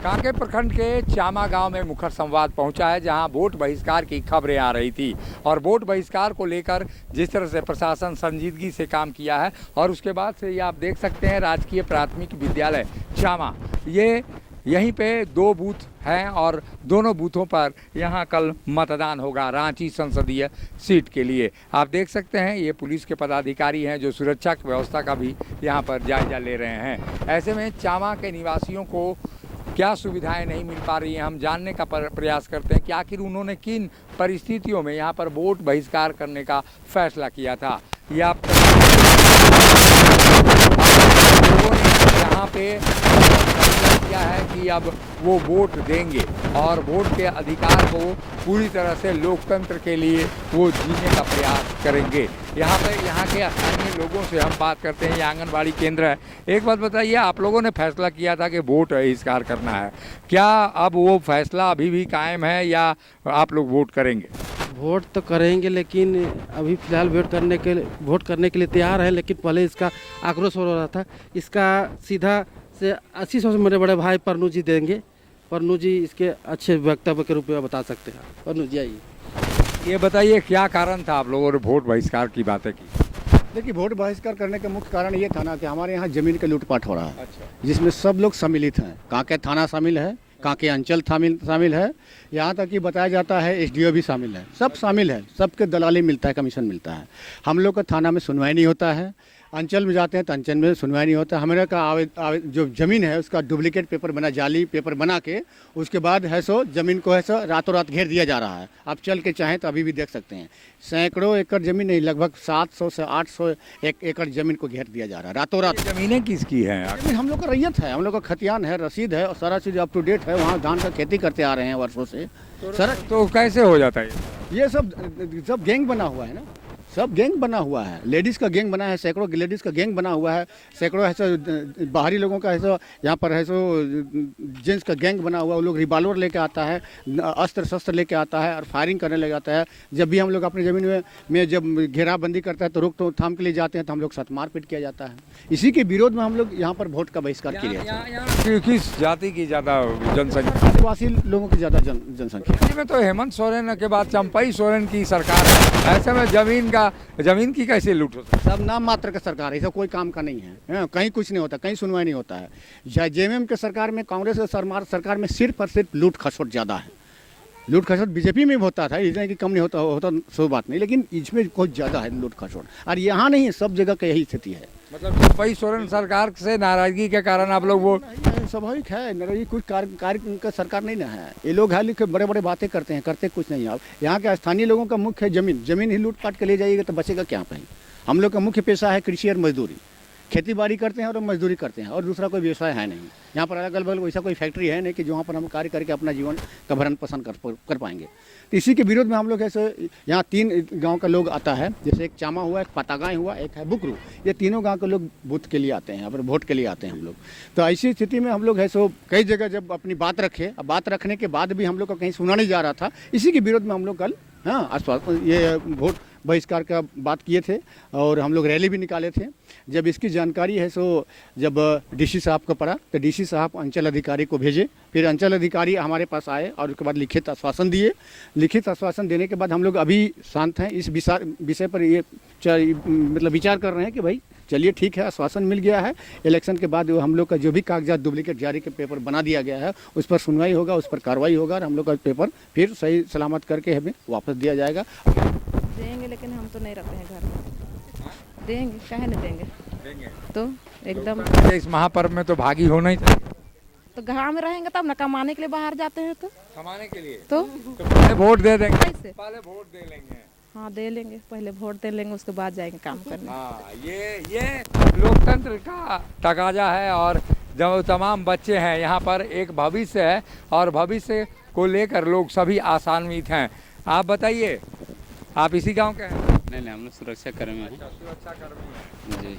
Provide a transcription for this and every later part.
कांके प्रखंड के चामा गांव में मुखर संवाद पहुंचा है, जहां वोट बहिष्कार की खबरें आ रही थी और वोट बहिष्कार को लेकर जिस तरह से प्रशासन संजीदगी से काम किया है और उसके बाद से ये आप देख सकते हैं राजकीय प्राथमिक विद्यालय चामा, ये यहीं पे 2 बूथ हैं और दोनों बूथों पर यहां कल मतदान होगा रांची संसदीय सीट के लिए। आप देख सकते हैं ये पुलिस के पदाधिकारी हैं जो सुरक्षा की व्यवस्था का भी यहां पर जायजा ले रहे हैं। ऐसे में चामा के निवासियों को क्या सुविधाएं नहीं मिल पा रही हैं, हम जानने का प्रयास करते हैं कि आखिर उन्होंने किन परिस्थितियों में यहाँ पर वोट बहिष्कार करने का फैसला किया था। ये आप लोगों ने यहाँ पे किया है कि अब वो वोट देंगे और वोट के अधिकार को पूरी तरह से लोकतंत्र के लिए वो जीने का प्रयास करेंगे। यहाँ के स्थानीय लोगों से हम बात करते हैं, ये आंगनबाड़ी केंद्र है। एक बात बताइए, आप लोगों ने फैसला किया था कि वोट बहिष्कार करना है, क्या अब वो फैसला अभी भी कायम है या आप लोग वोट करेंगे? वोट तो करेंगे, लेकिन अभी फिलहाल वोट करने के लिए तैयार है, लेकिन पहले इसका आक्रोश हो रहा था। इसका सीधा से 80 से मेरे बड़े भाई परनू जी देंगे। परनू जी इसके अच्छे वक्तव्य के रूप में बता सकते हैं। परनू जी आइए। ये बताइए क्या कारण था आप लोगों ने वोट बहिष्कार की बातें की? देखिए, वोट बहिष्कार करने का मुख्य कारण ये था ना कि हमारे यहाँ जमीन का लूटपाट हो रहा है। अच्छा। जिसमें सब लोग सम्मिलित हैं। कांके थाना शामिल है, कांके अंचल शामिल है, यहाँ तक कि बताया जाता है एसडीओ भी शामिल है। सब शामिल है, सबके दलाली मिलता है, कमीशन मिलता है। हम लोग का थाना में सुनवाई नहीं होता है, अंचल में जाते हैं तो अंचल में सुनवाई नहीं होता। हमारे का जो ज़मीन है उसका डुप्लीकेट पेपर बना, जाली पेपर बना के उसके बाद है सो ज़मीन को है सो रातों रात घेर दिया जा रहा है। आप चल के चाहें तो अभी भी देख सकते हैं, सैकड़ों एकड़ ज़मीन नहीं, लगभग 700 से 800 एकड़ ज़मीन को घेर दिया जा रहा है रातों रात। ज़मीनें किसकी हैं? ज़मीन हम लोग का रैयत है, हम लोग का खतियान है, रसीद है और सारा चीज़ अप टू डेट है। वहाँ धान का खेती करते आ रहे हैं वर्षों से। सर तो कैसे हो जाता है ये सब गैंग बना हुआ है ना, सब गैंग बना हुआ है। लेडीज़ का गैंग बना है, सैकड़ों लेडीज़ का गैंग बना हुआ है, सैकड़ों है सो बाहरी लोगों का है सो यहाँ पर है सो जेंट्स का गैंग बना हुआ है। वो लोग रिवॉल्वर लेके आता है, अस्त्र शस्त्र लेके आता है और फायरिंग करने लग जाता है। जब भी हम लोग अपनी ज़मीन में जब घेराबंदी करता है तो रोक तो थाम के लिए जाते हैं तो हम लोग साथ मारपीट किया जाता है। इसी के विरोध में हम लोग यहाँ पर वोट का बहिष्कार किया। किस जाति की ज़्यादा जनसंख्या? आदिवासी लोगों की ज़्यादा जनसंख्या में तो हेमंत सोरेन के बाद चंपई सोरेन की सरकार है, ऐसे में जमीन की कैसे लूट हो सकती है? सब नाम मात्र का सरकार है, ऐसा कोई काम का नहीं है। कहीं कुछ नहीं होता, कहीं सुनवाई नहीं होता है। जेएमएम के सरकार में, कांग्रेस के सरकार में सिर्फ और सिर्फ लूट खसोट ज़्यादा है। लूट खसोट बीजेपी में भी होता था, इसलिए कि कम नहीं होता सो बात नहीं, लेकिन इसमें बहुत ज़्यादा है लूट खसोट। और यहाँ नहीं, सब जगह का यही स्थिति है। मतलब चंपई सोरेन सरकार से नाराजगी के कारण आप लोग वो स्वाभाविक है, नाराजगी कुछ कार्य का सरकार नहीं ना है। ये लोग है लिखे बड़े बड़े बातें करते हैं, करते कुछ नहीं। आप यहाँ के स्थानीय लोगों का मुख्य है जमीन ही लूटपाट के ले जाइएगा तो बचेगा क्या कहीं। हम लोग का मुख्य पेशा है कृषि और मजदूरी, खेती बाड़ी करते हैं और मजदूरी करते हैं और दूसरा कोई व्यवसाय है नहीं। यहाँ पर अगल बगल वैसा कोई फैक्ट्री है नहीं कि जहाँ पर हम कार्य करके अपना जीवन का भरण पोषण कर पाएंगे। तो इसी के विरोध में हम लोग ऐसे यहाँ 3 गांव का लोग आता है, जैसे एक चामा हुआ, एक पतागाई हुआ, एक है बुकरू। ये तीनों गांव के लोग बूथ के लिए आते हैं, यहाँ पर वोट के लिए आते हैं हम लोग। तो ऐसी स्थिति में हम लोग है सो कई जगह जब अपनी बात रखे, बात रखने के बाद भी हम लोग का कहीं सुना नहीं जा रहा था। इसी के विरोध में हम लोग कल ये वोट बहिष्कार का बात किए थे और हम लोग रैली भी निकाले थे। जब इसकी जानकारी है सो जब डीसी साहब को पड़ा तो डीसी साहब अंचल अधिकारी को भेजे, फिर अंचल अधिकारी हमारे पास आए और उसके बाद लिखित आश्वासन दिए। लिखित आश्वासन देने के बाद हम लोग अभी शांत हैं। इस विषय पर ये मतलब विचार कर रहे हैं कि भाई चलिए ठीक है, आश्वासन मिल गया है। इलेक्शन के बाद हम लोग का जो भी कागजात डुप्लीकेट जारी के पेपर बना दिया गया है उस पर सुनवाई होगा, उस पर कार्रवाई होगा और हम लोग का पेपर फिर सही सलामत करके हमें वापस दिया जाएगा। देंगे, लेकिन हम तो नहीं रखते हैं घर में। देंगे, काहे नहीं देंगे? तो एकदम इस महापर्व में तो भागी होना ही चाहिए। तो गाँव में रहेंगे तब ना, कमाने के लिए बाहर जाते हैं तो कमाने के लिए तो पहले वोट दे देंगे, कैसे? पहले वोट दे लेंगे। हाँ दे लेंगे, पहले वोट दे लेंगे, उसके बाद जाएंगे काम करने। हाँ, ये लोकतंत्र का तकाजा है और जब तमाम बच्चे हैं यहाँ पर एक भविष्य है और भविष्य को लेकर लोग सभी आशान्वित हैं। आप बताइए, आप इसी गांव के हैं? नहीं, हम लोग सुरक्षा कर्मी हैं। अच्छा, सुरक्षा कर्मी हैं। जी।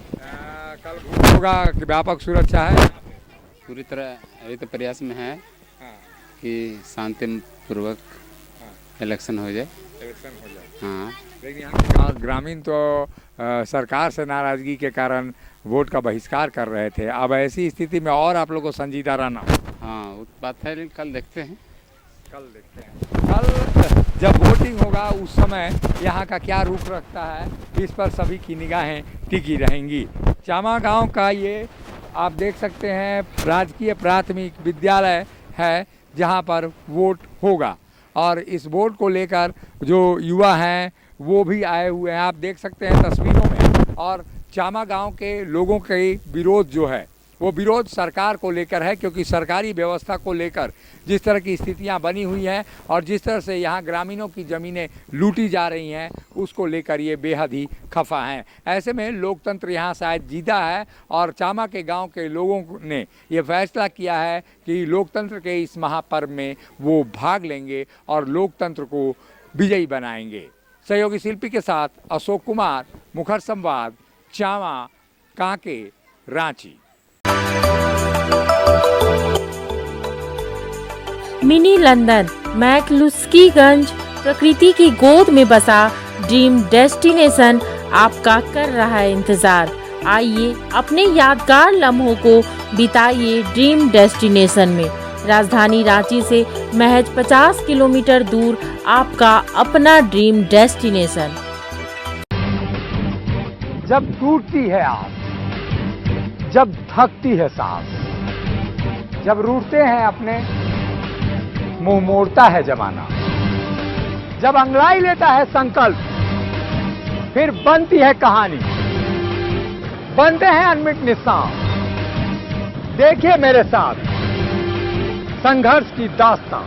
कल वोट होगा कि व्यापक सुरक्षा है? पूरी तरह अभी तो प्रयास में है कि शांतिपूर्वक इलेक्शन हो जाए। हाँ, लेकिन यहाँ ग्रामीण तो सरकार से नाराजगी के कारण वोट का बहिष्कार कर रहे थे। अब ऐसी स्थिति में और आप लोग को संजीदा रहना हाँ वो बात है, लेकिन कल देखते हैं। कल देखते हैं, कल जब वोटिंग होगा उस समय यहाँ का क्या रुख रखता है, इस पर सभी की निगाहें टिकी रहेंगी। चामा गांव का ये आप देख सकते हैं राजकीय प्राथमिक विद्यालय है जहाँ पर वोट होगा, और इस वोट को लेकर जो युवा हैं वो भी आए हुए हैं, आप देख सकते हैं तस्वीरों में। और चामा गांव के लोगों के विरोध जो है वो विरोध सरकार को लेकर है, क्योंकि सरकारी व्यवस्था को लेकर जिस तरह की स्थितियां बनी हुई हैं और जिस तरह से यहाँ ग्रामीणों की ज़मीनें लूटी जा रही हैं उसको लेकर ये बेहद ही खफा हैं। ऐसे में लोकतंत्र यहाँ शायद जीता है और चामा के गांव के लोगों ने ये फैसला किया है कि लोकतंत्र के इस महापर्व में वो भाग लेंगे और लोकतंत्र को विजयी बनाएंगे। सहयोगी शिल्पी के साथ अशोक कुमार, मुखर संवाद, चामा, कांके, रांची। मिनी लंदन मैक्लुस्कीगंज प्रकृति की गोद में बसा ड्रीम डेस्टिनेशन आपका कर रहा है इंतजार। आइए अपने यादगार लम्हों को बिताइए ड्रीम डेस्टिनेशन में। राजधानी रांची से महज 50 किलोमीटर दूर आपका अपना ड्रीम डेस्टिनेशन। जब टूटती है आस, जब थकती है सांस, जब रूठते हैं अपने, मुंह मोड़ता है जमाना, जब अंगड़ाई लेता है संकल्प, फिर बनती है कहानी, बनते हैं अनमिट निशान। देखिए मेरे साथ संघर्ष की दास्तां।